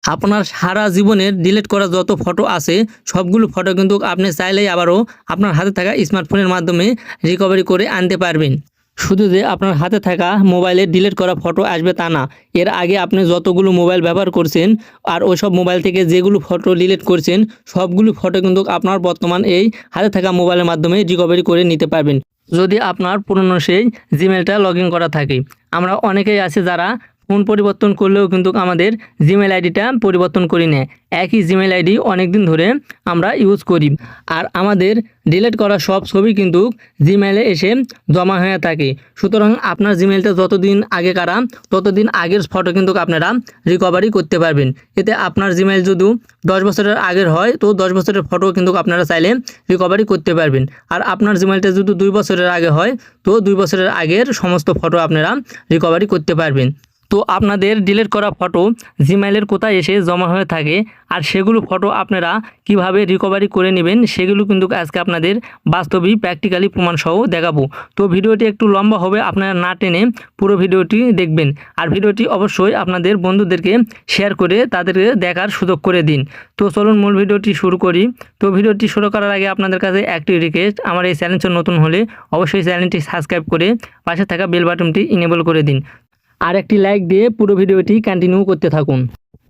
আপনার সারা জীবনের ডিলিট করা যত ফটো আছে সবগুলো ফটো কিন্তু আপনি চাইলেই আবারও আপনার হাতে থাকা স্মার্টফোনের মাধ্যমে রিকভারি করে আনতে পারবেন। শুধু যে আপনার হাতে থাকা মোবাইলে ডিলিট করা ফটো আসবে তা না, এর আগে আপনি যতগুলো মোবাইল ব্যবহার করছেন আর ওইসব মোবাইল থেকে যেগুলো ফটো ডিলিট করছেন সবগুলো ফটো কিন্তু আপনার বর্তমান এই হাতে থাকা মোবাইলের মাধ্যমে রিকভারি করে নিতে পারবেন, যদি আপনার পুরনো সেই জিমেলটা লগ ইন করা থাকে। আমরা অনেকেই আছে যারা ফোন পরিবর্তন করলেও কিন্তু আমাদের জিমেল আইডিটা পরিবর্তন করি না, একই জিমেল আইডি অনেক দিন ধরে আমরা ইউজ করি আর আমাদের ডিলিট করা সব ছবি কিন্তু জিমেলে এসে জমা হয়ে থাকে। সুতরাং আপনার জিমেলটা যতদিন আগে কারা ততদিন আগের ফটো কিন্তু আপনারা রিকভারি করতে পারবেন। এতে আপনার জিমেল যদি 10 বছরের আগের হয় তো 10 বছরের ফটো কিন্তু আপনারা চাইলে রিকভারি করতে পারবেন, আর আপনার জিমেলটা যদি 2 বছরের আগে হয় তো 2 বছরের আগের সমস্ত ফটো আপনারা রিকভারি করতে পারবেন। তো আপনাদের ডিলিট করা ফটো জিমেইলের কোথায় এসে জমা হয়ে থাকে আর সেগুলো ফটো আপনারা কিভাবে রিকভারি করে নেবেন সেগুলো কিন্তু আজকে আপনাদের বাস্তবিক প্র্যাকটিক্যালি প্রমাণসহ দেখাবো। তো ভিডিওটি একটু লম্বা হবে, আপনারা না টেনে পুরো ভিডিওটি দেখবেন আর ভিডিওটি অবশ্যই আপনাদের বন্ধুদেরকে শেয়ার করে তাদেরকে দেখার সুযোগ করে দিন। তো চলুন মূল ভিডিওটি শুরু করি। তো ভিডিওটি শুরু করার আগে আপনাদের কাছে একটি রিকোয়েস্ট, আমার এই চ্যানেলটি নতুন হলে অবশ্যই চ্যানেলটি সাবস্ক্রাইব করে পাশে থাকা বেল বাটনটি ইনেবল করে দিন আর একটি লাইক দিয়ে পুরো ভিডিওটি কন্টিনিউ করতে থাকুন।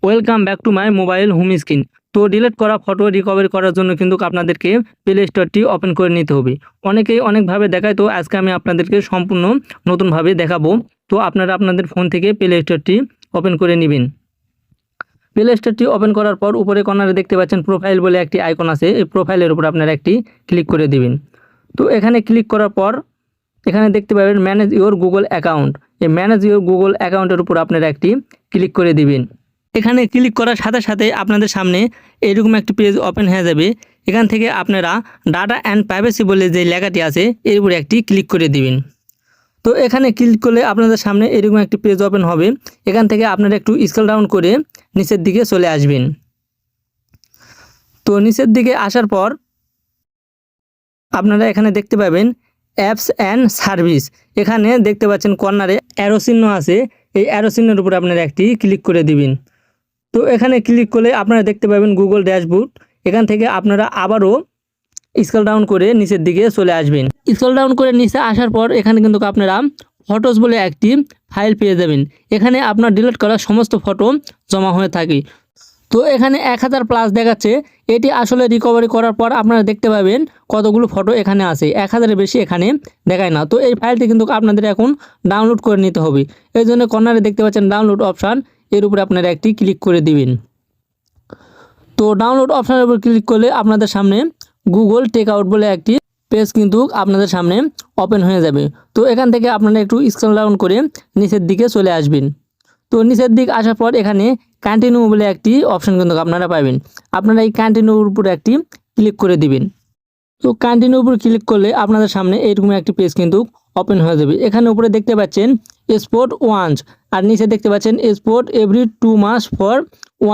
Welcome back to my mobile home screen. তো ডিলিট করা ফটো রিকভারি করার জন্য কিন্তু আপনাদেরকে প্লে স্টোরটি ওপেন করে নিতে হবে। অনেকেই অনেকভাবে দেখায়, তো আজকে আমি আপনাদেরকে সম্পূর্ণ নতুনভাবে দেখাবো। তো আপনারা আপনাদের ফোন থেকে প্লে স্টোরটি ওপেন করে নেবেন। প্লে স্টোরটি ওপেন করার পর উপরে কর্নারে দেখতে পাচ্ছেন প্রোফাইল বলে একটি আইকন আছে, এই প্রোফাইলের উপর আপনারা একটি ক্লিক করে দিবেন। তো এখানে ক্লিক করার পর এখানে দেখতে পাবেন ম্যানেজ ইওর গুগল অ্যাকাউন্ট। এই ম্যানেজ ইওর গুগল অ্যাকাউন্টের উপর আপনারা একটি ক্লিক করে দিবেন। এখানে ক্লিক করার সাথে সাথে আপনাদের সামনে এরকম একটি পেজ ওপেন হয়ে যাবে। এখান থেকে আপনারা ডাটা অ্যান্ড প্রাইভেসি বলে যে লেখাটি আছে এর উপরে একটি ক্লিক করে দিবেন। তো এখানে ক্লিক করলে আপনাদের সামনে এরকম একটি পেজ ওপেন হবে। এখান থেকে আপনারা একটু স্ক্রল ডাউন করে নিচের দিকে চলে আসবেন। তো নিচের দিকে আসার পর আপনারা এখানে দেখতে পাবেন অ্যাপস অ্যান্ড সার্ভিস। এখানে দেখতে পাচ্ছেন কর্নারে অ্যারো চিহ্ন আছে, এই অ্যারো চিহ্নের উপর আপনারা একটি ক্লিক করে দিবেন। তো এখানে ক্লিক করলে আপনারা দেখতে পাবেন গুগল ড্যাশবোর্ড। এখান থেকে আপনারা আবারও স্ক্রল ডাউন করে নিচের দিকে চলে আসবেন। স্ক্রল ডাউন করে নিচে আসার পর এখানে কিন্তু আপনারা ফটোস বলে একটি ফাইল পেয়ে যাবেন। এখানে আপনার ডিলিট করা সমস্ত ফটো জমা হয়ে থাকে। তো এখানে 1000+ দেখাচ্ছে, এটি আসলে রিকভারি করার পর আপনারা দেখতে পাবেন কতগুলো ফটো এখানে আছে, 1000-এর বেশি এখানে দেখায় না। তো এই ফাইলটি কিন্তু আপনাদের এখন ডাউনলোড করে নিতে হবে। এই জন্য কর্নারে দেখতে পাচ্ছেন ডাউনলোড অপশান, এর উপরে আপনারা একটি ক্লিক করে দিবেন। তো ডাউনলোড অপশানের উপর ক্লিক করলে আপনাদের সামনে গুগল টেক আউট বলে একটি পেজ কিন্তু আপনাদের সামনে ওপেন হয়ে যাবে। তো এখান থেকে আপনারা একটু স্ক্রল ডাউন করে নিচের দিকে চলে আসবেন। তো নিচের দিক আসার পর এখানে কন্টিনিউ বলে একটি অপশন কিন্তু আপনারা পাবেন। আপনারা এই কন্টিনিউর উপর একটি ক্লিক করে দিবেন। তো কন্টিনিউর উপর ক্লিক করলে আপনাদের সামনে এইরকম একটি পেজ কিন্তু ওপেন হয়ে যাবে। এখানে উপরে দেখতে পাচ্ছেন এক্সপোর্ট ওয়ান্স আর নিচে দেখতে পাচ্ছেন এক্সপোর্ট এভরি 2 মাস ফর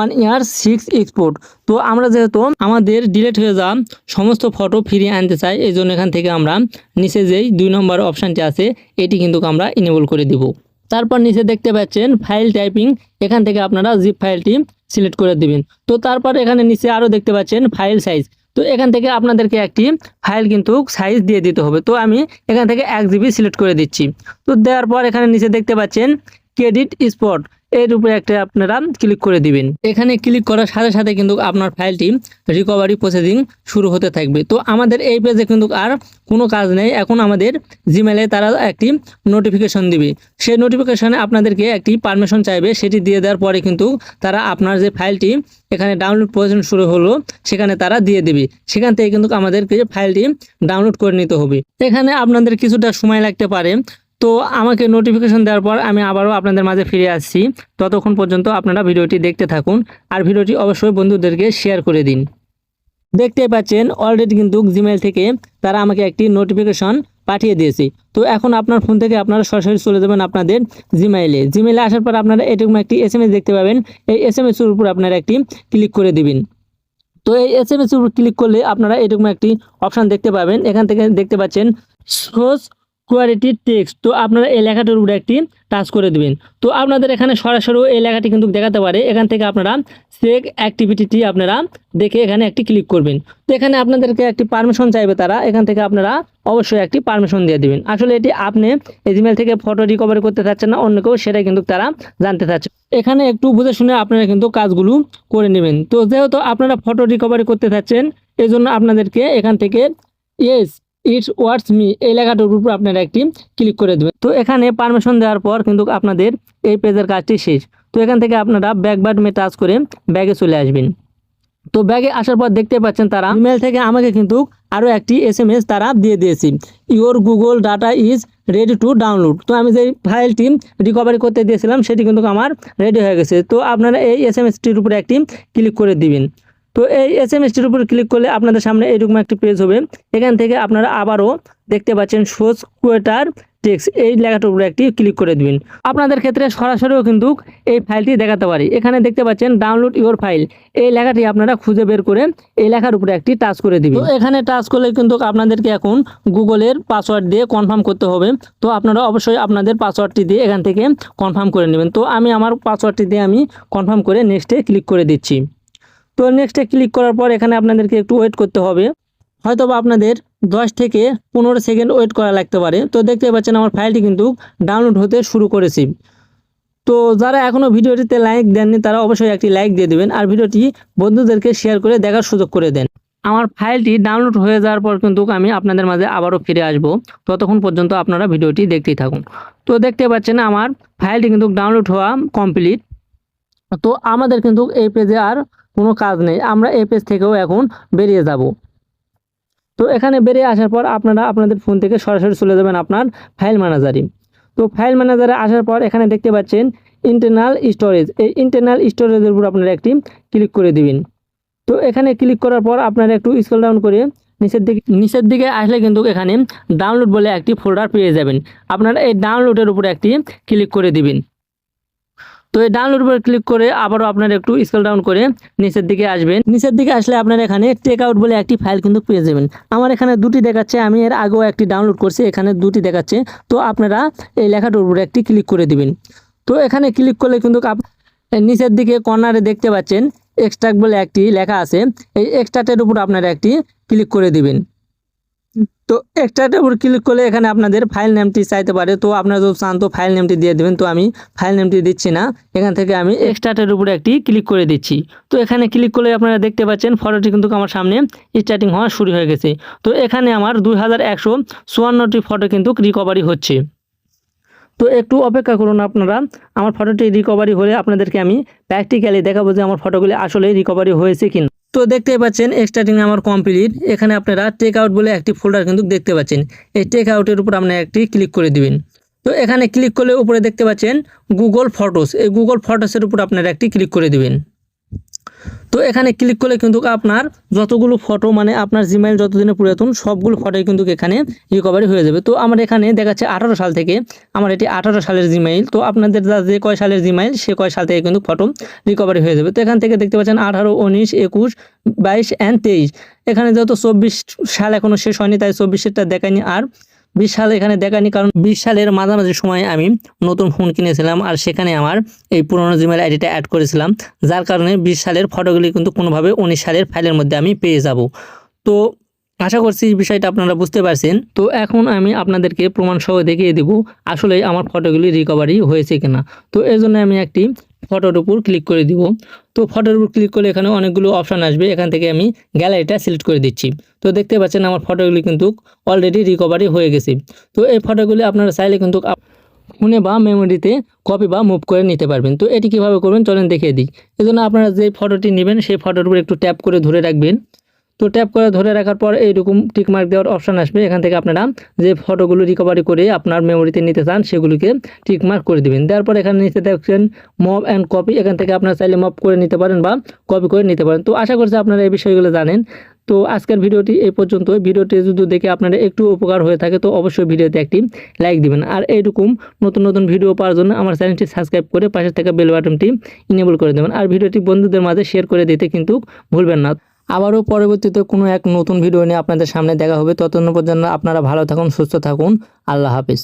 1 ইয়ার 6 এক্সপোর্ট। তো আমরা যেহেতু আমাদের ডিলিট হয়ে যাওয়া সমস্ত ফটো ফিরিয়ে আনতে চাই, এই জন্য এখান থেকে আমরা নিচে যেই 2 নম্বর অপশানটি আছে এটি কিন্তু আমরা ইনেবল করে দিব। তারপর নিচে দেখতে পাচ্ছেন ফাইল টাইপিং, এখান থেকে আপনারা জিপ ফাইলটি সিলেক্ট করে দিবেন। তো তারপর এখানে নিচে আরও দেখতে পাচ্ছেন ফাইল সাইজ। তো এখান থেকে আপনাদেরকে একটি ফাইল কিন্তু সাইজ দিয়ে দিতে হবে। তো আমি এখান থেকে 1 GB সিলেক্ট করে দিচ্ছি। তো দেওয়ার পর এখানে নিচে দেখতে পাচ্ছেন ক্রেডিট স্পট, এর উপরে একটা আপনারা ক্লিক করে দিবেন। এখানে ক্লিক করার সাথে সাথে কিন্তু আপনার ফাইলটি রিকভারি প্রসেসিং শুরু হতে থাকবে। তো আমাদের এই পেজে কিন্তু আর কোনো কাজ নেই, এখন আমাদের জিমেলে তারা একটি নোটিফিকেশন দিবে। সেই নোটিফিকেশনে আপনাদেরকে একটি পারমিশন চাইবে, সেটি দিয়ে দেওয়ার পরে কিন্তু তারা আপনার যে ফাইলটি এখানে ডাউনলোড প্রসেস শুরু হলো সেখানে তারা দিয়ে দেবে। সেখান থেকে কিন্তু আমাদেরকে ফাইলটি ডাউনলোড করে নিতে হবে। এখানে আপনাদের কিছুটা সময় লাগতে পারে। তো আমাকে নোটিফিকেশন দেওয়ার পর আমি আবারও আপনাদের মাঝে ফিরে আসছি। ততক্ষণ পর্যন্ত আপনারা ভিডিওটি দেখতে থাকুন আর ভিডিওটি অবশ্যই বন্ধুদেরকে শেয়ার করে দিন। দেখতে পাচ্ছেন অলরেডি কিন্তু জিমেল থেকে তারা আমাকে একটি নোটিফিকেশন পাঠিয়ে দিয়েছে। তো এখন আপনার ফোন থেকে আপনারা সরাসরি চলে যাবেন আপনাদের জিমেলে আসার পর আপনারা এরকম একটি SMS দেখতে পাবেন। এই SMS এর উপর আপনারা একটি ক্লিক করে দিবেন। তো এই SMS এর উপর ক্লিক করলে আপনারা এরকম একটি অপশান দেখতে পাবেন। এখান থেকে দেখতে পাচ্ছেন সোর্স কোয়ালিটি টেক্সট, তো আপনারা এই লেখাটার উপরে একটি টাচ করে দিবেন। তো আপনাদের এখানে সরাসরি এই লেখাটি কিন্তু দেখাতে পারে। এখান থেকে আপনারা চেক অ্যাক্টিভিটি আপনারা দেখে এখানে একটি ক্লিক করবেন। তো এখানে আপনাদেরকে একটি পারমিশন চাইবে তারা, এখান থেকে আপনারা অবশ্যই একটি পারমিশন দিয়ে দিবেন। আসলে এটি আপনি এই জিমেল থেকে ফটো রিকভারি করতে চাচ্ছেন না অন্য কেউ, সেটাই কিন্তু তারা জানতে চাচ্ছে। এখানে একটু বুঝে শুনে আপনারা কিন্তু কাজগুলো করে নেবেন। তো যেহেতু আপনারা ফটো রিকভারি করতে চাচ্ছেন, এই জন্য আপনাদেরকে এখান থেকে ইয়েস ইটস ওয়ার্ডস মি এই লেখাটার উপর আপনারা একটি ক্লিক করে দেবেন। তো এখানে পারমিশন দেওয়ার পর কিন্তু আপনাদের এই পেজের কাজটি শেষ। তো এখান থেকে আপনারা ব্যাক বাটনে টাচ করে ব্যাগে চলে আসবেন। তো ব্যাগে আসার পর দেখতে পাচ্ছেন তারা ইমেল থেকে আমাকে কিন্তু আরও একটি SMS তারা দিয়ে দিয়েছে, your Google data is ready to download. তো আমি যে ফাইলটি রিকভারি করতে দিয়েছিলাম সেটি কিন্তু আমার রেডি হয়ে গেছে। তো আপনারা এই SMS-টির উপরে একটি ক্লিক করে দিবেন। তো এই SMS-টির উপর ক্লিক করলে আপনাদের সামনে এইরকম একটি পেজ হবে। এখান থেকে আপনারা আবারও দেখতে পাচ্ছেন শোজ কোয়েটার টেক্সট এই লেখাটার উপরে একটি ক্লিক করে দিবেন। আপনাদের ক্ষেত্রে সরাসরিও কিন্তু এই ফাইলটি দেখাতে পারি। এখানে দেখতে পাচ্ছেন ডাউনলোড ইওর ফাইল এই লেখাটি আপনারা খুঁজে বের করে এই লেখার উপরে একটি টাচ করে দিবেন। তো এখানে টাচ করলে কিন্তু আপনাদেরকে এখন গুগলের পাসওয়ার্ড দিয়ে কনফার্ম করতে হবে। তো আপনারা অবশ্যই আপনাদের পাসওয়ার্ডটি দিয়ে এখান থেকে কনফার্ম করে নেবেন। তো আমি আমার পাসওয়ার্ডটি দিয়ে আমি কনফার্ম করে নেক্সটে ক্লিক করে দিচ্ছি। তো নেক্সটে ক্লিক করার পর এখানে আপনাদেরকে একটু ওয়েট করতে হবে, হয়তো বা আপনাদের 10 থেকে 15 সেকেন্ড ওয়েট করা লাগতে পারে। তো দেখতে পাচ্ছেন আমার ফাইলটি কিন্তু ডাউনলোড হতে শুরু করেছি। তো যারা এখনও ভিডিওটিতে লাইক দেননি তারা অবশ্যই একটি লাইক দিয়ে দেবেন আর ভিডিওটি বন্ধুদেরকে শেয়ার করে দেখার সুযোগ করে দেন। আমার ফাইলটি ডাউনলোড হয়ে যাওয়ার পর কিন্তু আমি আপনাদের মাঝে আবারও ফিরে আসব। ততক্ষণ পর্যন্ত আপনারা ভিডিওটি দেখতেই থাকুন। তো দেখতে পাচ্ছেন আমার ফাইলটি কিন্তু ডাউনলোড হওয়া কমপ্লিট। তো আমাদের কিন্তু এই পেজে আর কোনো কাজ নেই, আমরা এই পেজ থেকেও এখন বেরিয়ে যাব। তো এখানে বেরিয়ে আসার পর আপনারা আপনাদের ফোন থেকে সরাসরি চলে যাবেন আপনার ফাইল ম্যানেজারে। তো ফাইল ম্যানেজারে আসার পর এখানে দেখতে পাচ্ছেন ইন্টারনাল স্টোরেজ, এই ইন্টারনাল স্টোরেজের উপর আপনারা একটি ক্লিক করে দিবেন। তো এখানে ক্লিক করার পর আপনারা একটু স্ক্রল ডাউন করে নিচের দিকে আসলে কিন্তু এখানে ডাউনলোড বলে একটি ফোল্ডার পেয়ে যাবেন। আপনারা এই ডাউনলোডের উপরে একটি ক্লিক করে দিবেন। তো এই ডাউনলোড উপর ক্লিক করে আবারও আপনারা একটু স্ক্রল ডাউন করে নিচের দিকে আসবেন। নিচের দিকে আসলে আপনারা এখানে টেক আউট বলে একটি ফাইল কিন্তু পেয়ে যাবেন। আমার এখানে দুটি দেখাচ্ছে, আমি এর আগেও একটি ডাউনলোড করছি, এখানে দুটি দেখাচ্ছে। তো আপনারা এই লেখাটার উপরে একটি ক্লিক করে দিবেন। তো এখানে ক্লিক করলে কিন্তু নিচের দিকে কর্নারে দেখতে পাচ্ছেন এক্সট্রাক্ট বলে একটি লেখা আছে, এই এক্সট্রাক্টের উপর আপনারা একটি ক্লিক করে দিবেন। তো এক্সট্রাক্টের উপর ক্লিক করলে এখানে আপনাদের ফাইল নেমটি চাইতে পারে। তো আপনারা যদি চান তো ফাইল নেমটি দিয়ে দেবেন। তো আমি ফাইল নেমটি দিচ্ছি না, এখান থেকে আমি এক্সট্রাক্টের উপরে একটি ক্লিক করে দিচ্ছি। তো এখানে ক্লিক করলে আপনারা দেখতে পাচ্ছেন ফটোটি কিন্তু আমার সামনে স্টার্টিং হওয়া শুরু হয়ে গেছে। তো এখানে আমার 2154টি ফটো কিন্তু রিকভারি হচ্ছে। তো একটু অপেক্ষা করুন আপনারা, আমার ফটোটি রিকভারি হলে আপনাদেরকে আমি প্র্যাকটিক্যালি দেখাবো যে আমার ফটোগুলি আসলে রিকভারি হয়েছে কিনা। তো দেখতে পাচ্ছেন এক্সট্রাক্টিং আমার কমপ্লিট। এখানে আপনারা টেক আউট বলে একটি ফোল্ডার কিন্তু দেখতে পাচ্ছেন, এই টেক আউটের উপর আপনারা একটি ক্লিক করে দিবেন। তো এখানে ক্লিক করলে উপরে দেখতে পাচ্ছেন গুগল ফটোস, এই গুগল ফটোসের উপর আপনারা একটি ক্লিক করে দিবেন। তো এখানে ক্লিক করলে কিন্তু আপনার যতগুলো ফটো মানে আপনার জিমেইল যতদিনে পুরাতন সবগুলো ফটোই কিন্তু এখানে রিকভারি হয়ে যাবে। তো আমার এখানে দেখাচ্ছে 18 সাল থেকে, আমার এটি 18 সালের জিমেইল। তো আপনাদের যে কয় সালের জিমেইল সে কয় সাল থেকে কিন্তু ফটো রিকভারি হয়ে যাবে। তো এখান থেকে দেখতে পাচ্ছেন 18, 19, 21, 22 and 23। এখানে যেহেতু 24 সাল এখনও শেষ হয়নি তাই 24-এরটা দেখায়নি, আর 20 সাল এখানে দেখায়নি, কারণ 20 সালের মাঝামাঝি সময়ে আমি নতুন ফোন কিনেছিলাম আর সেখানে আমার এই পুরনো জিমেইল আইডিটা অ্যাড করেছিলাম, যার কারণে 20 সালের ফটোগুলি কিন্তু কোনোভাবে 19 সালের ফাইলের মধ্যে আমি পেয়ে যাব। তো আশা করছি এই বিষয়টা আপনারা বুঝতে পারছেন। তো এখন আমি আপনাদেরকে প্রমাণ সহ দেখিয়ে দেব আসলে আমার ফটোগুলি রিকভারি হয়েছে কিনা। তো এর জন্য আমি একটি ফটোর উপর ক্লিক করে দিব। তো ফটোর উপর ক্লিক করলে এখানে অনেকগুলো অপশান আসবে, এখান থেকে আমি গ্যালারিটা সিলেক্ট করে দিচ্ছি। তো দেখতে পাচ্ছেন আমার ফটোগুলি কিন্তু অলরেডি রিকভারি হয়ে গেছে। তো এই ফটোগুলি আপনারা চাইলে কিন্তু ফোনে বা মেমোরিতে কপি বা মুভ করে নিতে পারবেন। তো এটি কীভাবে করবেন চলেন দেখিয়ে দিই। এজন্য আপনারা যে ফটোটি নেবেন সেই ফটোর উপর একটু ট্যাপ করে ধরে রাখবেন। তো ট্যাপ করে ধরে রাখার পর এইরকম টিকমার্ক দেওয়ার অপশান আসবে, এখান থেকে আপনারা যে ফটোগুলো রিকভারি করে আপনার মেমোরিতে নিতে চান সেগুলিকে টিকমার্ক করে দেবেন। দেওয়ার পর এখানে নিচে দেখছেন মভ অ্যান্ড কপি, এখান থেকে আপনারা চাইলে মভ করে নিতে পারেন বা কপি করে নিতে পারেন। তো আশা করছি আপনারা এই বিষয়গুলো জানেন। তো আজকের ভিডিওটি এই পর্যন্ত। ভিডিওটি যদি দেখে আপনারা একটু উপকার হয়ে থাকে তো অবশ্যই ভিডিওতে একটি লাইক দিবেন, আর এইরকম নতুন নতুন ভিডিও পাওয়ার জন্য আমার চ্যানেলটি সাবস্ক্রাইব করে পাশে থাকা বেল বাটনটি ইনেবল করে দেবেন, আর ভিডিওটি বন্ধুদের মাঝে শেয়ার করে দিতে কিন্তু ভুলবেন না। আবারও পরবর্তীতে কোনো এক নতুন ভিডিও নিয়ে আপনাদের সামনে দেখা হবে। ততক্ষণ পর্যন্ত আপনারা ভালো থাকুন, সুস্থ থাকুন। আল্লাহ হাফিজ।